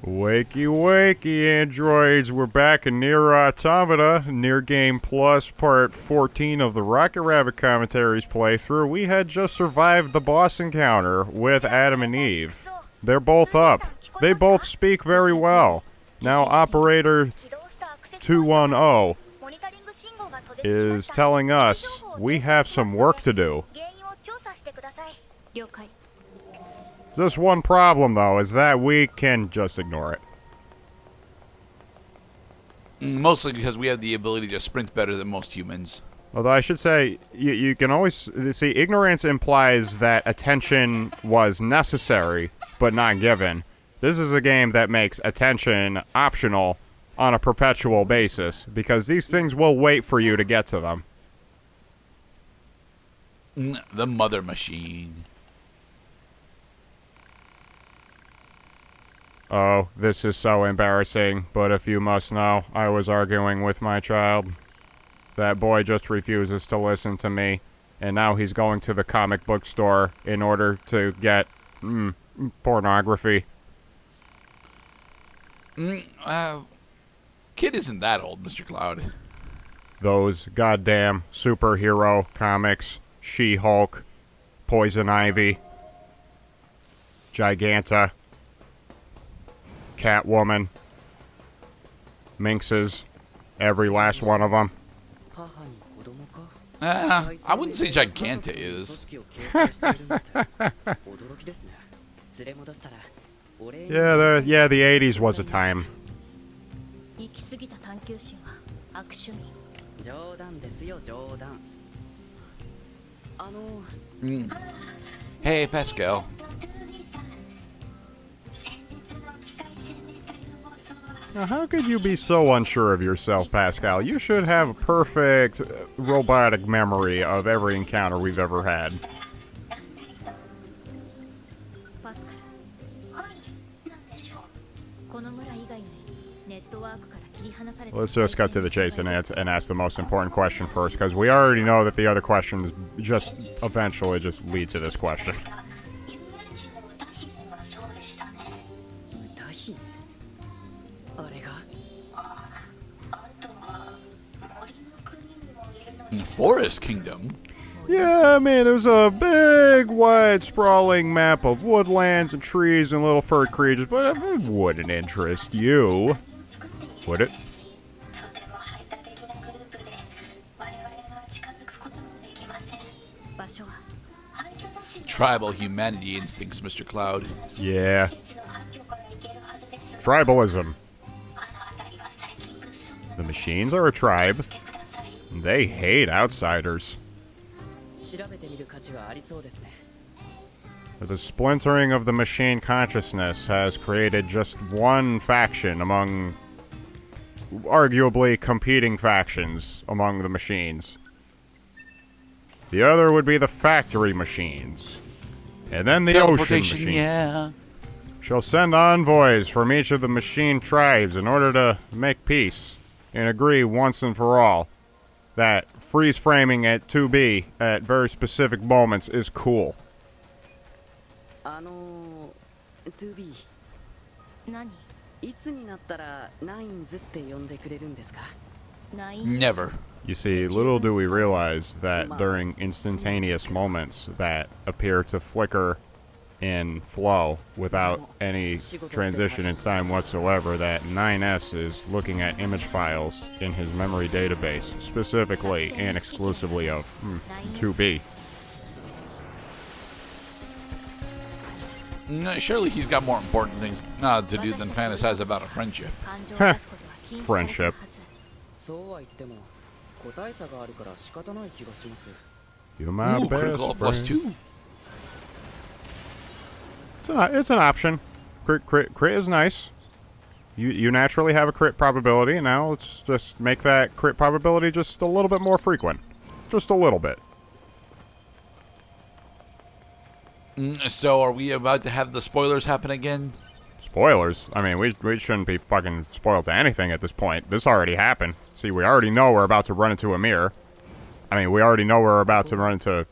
Wakey, wakey, androids. We're back in NieR Automata, NieR Game Plus, Part 14 of the Rocket Rabbit Commentaries playthrough. We had just survived the boss encounter with Adam and Eve. They're both up. They both speak very well. Now, Operator 210 is telling us we have some work to do. Just one problem, though, is that we can just ignore it. Mostly because we have the ability to sprint better than most humans. Although I should say, you can always... See, ignorance implies that attention was necessary, but not given. This is a game that makes attention optional on a perpetual basis, because these things will wait for you to get to them. The mother machine. Oh, this is so embarrassing, but if you must know, I was arguing with my child. That boy just refuses to listen to me, and now he's going to the comic book store in order to get, pornography. Kid isn't that old, Mr. Cloud. Those goddamn superhero comics, She-Hulk, Poison Ivy, Giganta, Catwoman, Minxes, every last one of them. I wouldn't say Giganta is. Yeah, the 80s was a time. Hey, Pascal. Now, how could you be so unsure of yourself, Pascal? You should have a perfect robotic memory of every encounter we've ever had. Let's just cut to the chase and ask the most important question first, because we already know that the other questions just eventually just lead to this question. Forest Kingdom? Yeah, I mean, it was a big, wide, sprawling map of woodlands and trees and little fur creatures, but it wouldn't interest you, would it? Tribal humanity instincts, Mr. Cloud. Yeah. Tribalism. The machines are a tribe. They hate outsiders. The splintering of the machine consciousness has created just one faction among arguably competing factions among the machines. The other would be the factory machines. And then the ocean machine. Yeah. Shall send envoys from each of the machine tribes in order to make peace and agree once and for all that freeze-framing at 2B at very specific moments is cool. 2B 何いつになったらナインズって呼んでくれるんですか Never. You see, little do we realize that during instantaneous moments that appear to flicker in flow without any transition in time whatsoever, that 9S is looking at image files in his memory database, specifically and exclusively of 2B. Surely he's got more important things to do than fantasize about a friendship. Friendship. You're my Ooh, best critical friend. +2. It's an option. Crit is nice. You naturally have a crit probability. Now let's just make that crit probability just a little bit more frequent. Just a little bit. So are we about to have the spoilers happen again? Spoilers? I mean, we shouldn't be fucking spoiled to anything at this point. This already happened. See, we already know we're about to run into a mirror. I mean, we already know we're about to run into...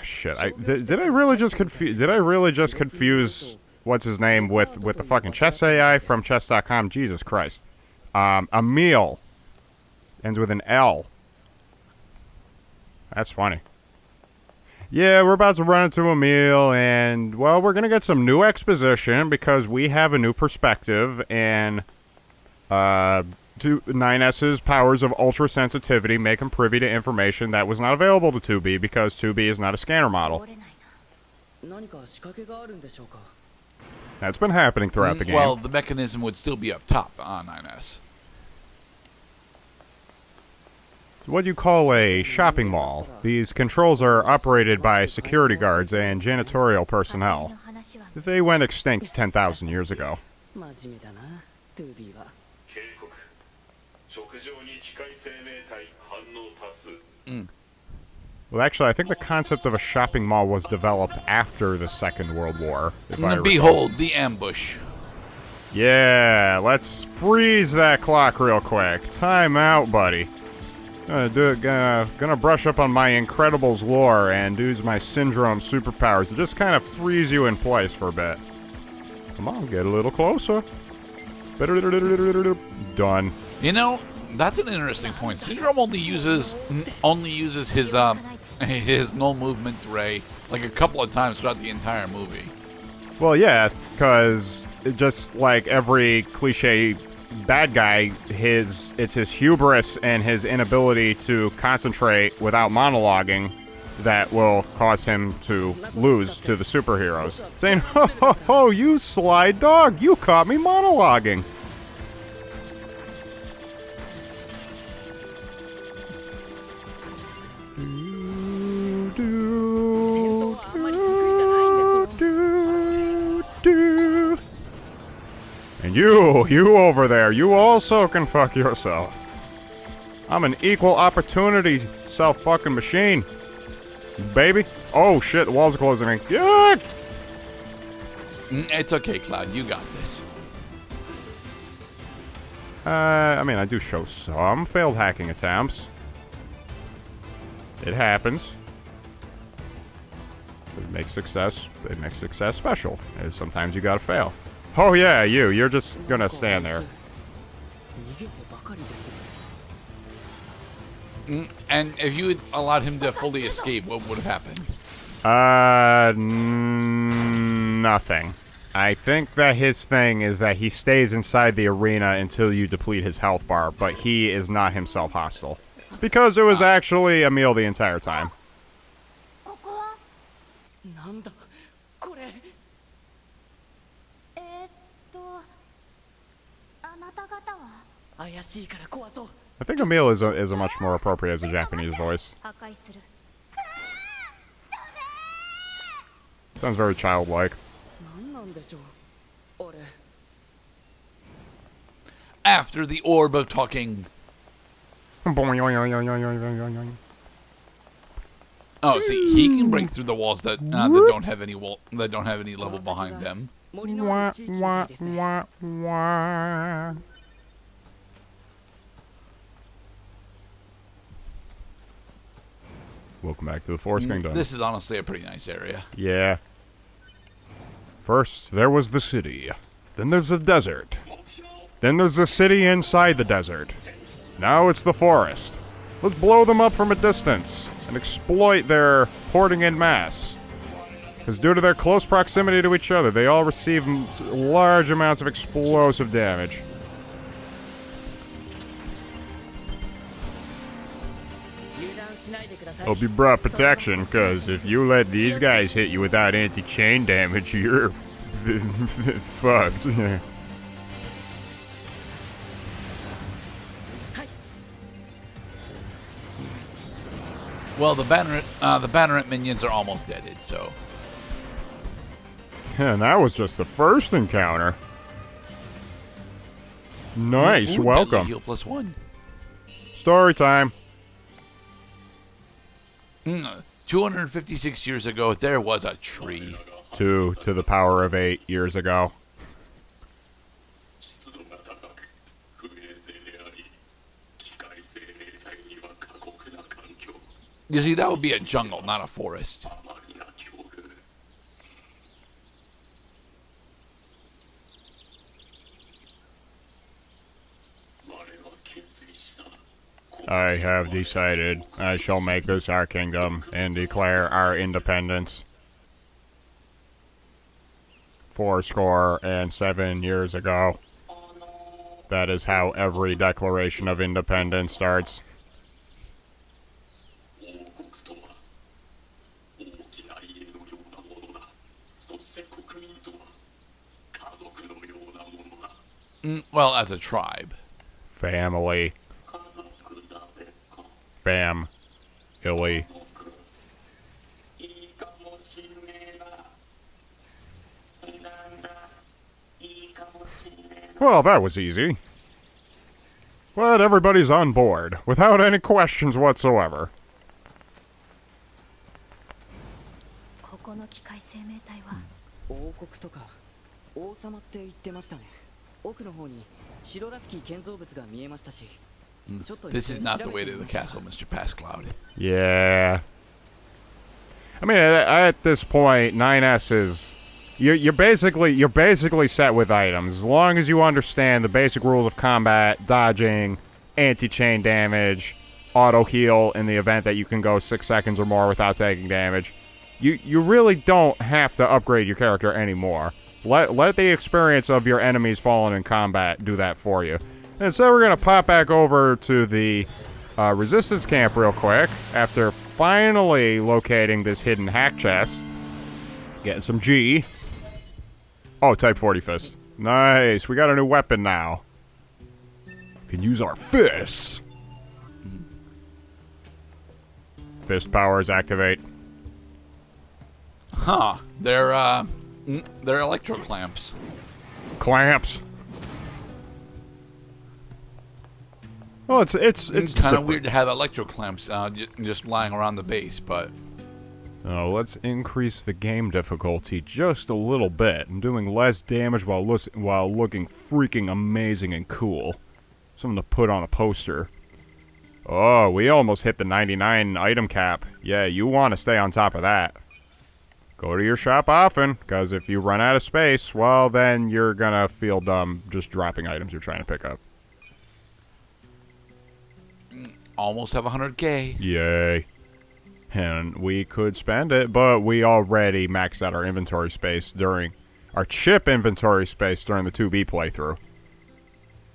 shit. Did I really just confuse what's his name with the fucking chess AI from chess.com. Jesus Christ. Emil. Ends with an L. That's funny. Yeah, we're about to run into Emil, and, well, we're going to get some new exposition because we have a new perspective, and 9S's powers of ultra sensitivity make him privy to information that was not available to 2B because 2B is not a scanner model. That's been happening throughout the game. Well, the mechanism would still be up top on 9S. What do you call a shopping mall? These controls are operated by security guards and janitorial personnel. They went extinct 10,000 years ago. Well, actually, I think the concept of a shopping mall was developed after the Second World War. Behold, the ambush. Yeah, let's freeze that clock real quick. Time out, buddy. Gonna brush up on my Incredibles lore and use my Syndrome superpowers to just kind of freeze you in place for a bit. Come on, get a little closer. Done. You know, that's an interesting point. Syndrome only uses his null movement ray like a couple of times throughout the entire movie. Well, yeah, because just like every cliche bad guy, it's his hubris and his inability to concentrate without monologuing that will cause him to lose to the superheroes. Saying, ho ho ho, you sly dog, you caught me monologuing. And you over there, you also can fuck yourself. I'm an equal opportunity self-fucking machine. Baby. Oh shit, the walls are closing in. Yuck! It's okay, Cloud, you got this. I mean, I do show some failed hacking attempts. It happens. It makes success special. And sometimes you gotta fail. Oh yeah, you're just gonna stand there. And if you had allowed him to fully escape, what would have happened? Nothing. I think that his thing is that he stays inside the arena until you deplete his health bar, but he is not himself hostile. Because it was actually Emil the entire time. I think Emil is a much more appropriate as a Japanese voice. Sounds very childlike. After the orb of talking. Oh, see, he can break through the walls that don't have any level behind them. Wah, wah, wah, wah. Welcome back to the Forest Kingdom. This is honestly a pretty nice area. Yeah. First, there was the city. Then there's the desert. Then there's the city inside the desert. Now it's the forest. Let's blow them up from a distance and exploit their hoarding en masse. Because due to their close proximity to each other, they all receive large amounts of explosive damage. Hope you brought protection, because if you let these guys hit you without anti-chain damage, you're fucked. Well, the Banneret minions are almost deaded, so. And that was just the first encounter. Nice, Ooh, welcome. Heal +1. Story time. 256 years ago, there was a tree. 2 to the power of 8 years ago. You see, that would be a jungle, not a forest. I have decided I shall make this our kingdom and declare our independence. 407 years ago. That is how every Declaration of Independence starts. Well, as a tribe. Family. Fam. Illy. Well, that was easy. But everybody's on board, without any questions whatsoever. ここの機械生命体は王国とか王様って言ってましたね。奥の方に城らしき建造物が見えましたし。This is not the way to the castle, Mr. Passcloud. Yeah. I mean, at this point, 9S is... You're basically set with items. As long as you understand the basic rules of combat, dodging, anti-chain damage, auto-heal in the event that you can go 6 seconds or more without taking damage, you really don't have to upgrade your character anymore. Let the experience of your enemies falling in combat do that for you. And so we're going to pop back over to the resistance camp real quick after finally locating this hidden hack chest. Getting some G. Oh, Type 40 Fist. Nice. We got a new weapon now. We can use our fists. Fist powers activate. Huh. They're electro clamps. Clamps. Well, it's kind of weird to have electro clamps just lying around the base, but... Oh, let's increase the game difficulty just a little bit. I'm doing less damage while looking freaking amazing and cool. Something to put on a poster. Oh, we almost hit the 99 item cap. Yeah, you want to stay on top of that. Go to your shop often, because if you run out of space, well, then you're gonna feel dumb just dropping items you're trying to pick up. Almost have 100K. Yay. And we could spend it, but we already maxed out our inventory space during... our chip inventory space during the 2B playthrough.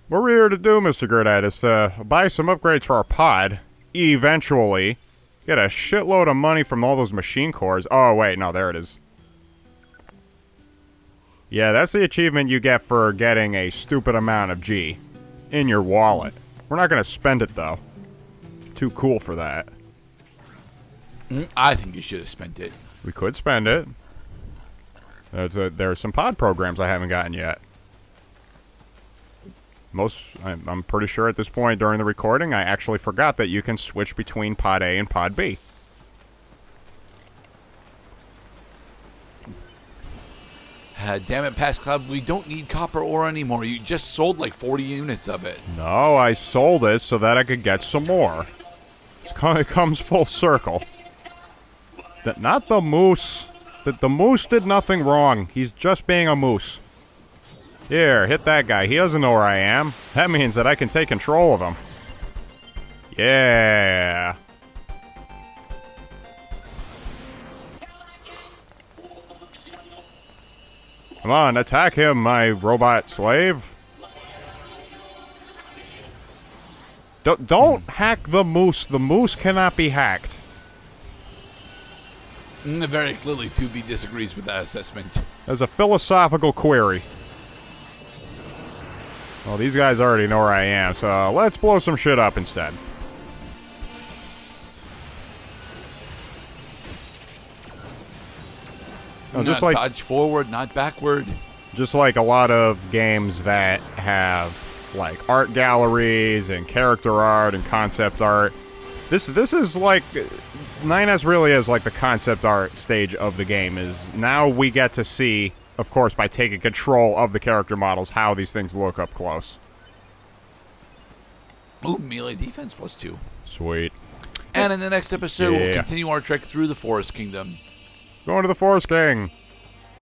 What we're here to do, Mr. Gerdad, is to buy some upgrades for our pod. Eventually. Get a shitload of money from all those machine cores. Oh, wait, no, there it is. Yeah, that's the achievement you get for getting a stupid amount of G in your wallet. We're not going to spend it, though. Too cool for that. I think you should have spent it. We could spend it. There's some pod programs I haven't gotten yet. I'm pretty sure at this point during the recording, I actually forgot that you can switch between Pod A and Pod B. Damn it, Passcloud, we don't need copper ore anymore. You just sold like 40 units of it. No, I sold it so that I could get some more. It comes full circle. Not the moose. The moose did nothing wrong. He's just being a moose. Here, hit that guy. He doesn't know where I am. That means that I can take control of him. Yeah. Come on, attack him, my robot slave. Don't hack the moose. The moose cannot be hacked. Very clearly, 2B disagrees with that assessment. As a philosophical query. Well, these guys already know where I am, so let's blow some shit up instead. No, just like dodge forward, not backward. Just like a lot of games that have like art galleries and character art and concept art. This is like 9S really is like the concept art stage of the game. Is now we get to see, of course, by taking control of the character models, how these things look up close. Ooh, melee defense +2. Sweet. And in the next episode, we'll continue our trek through the Forest Kingdom. Going to the Forest King.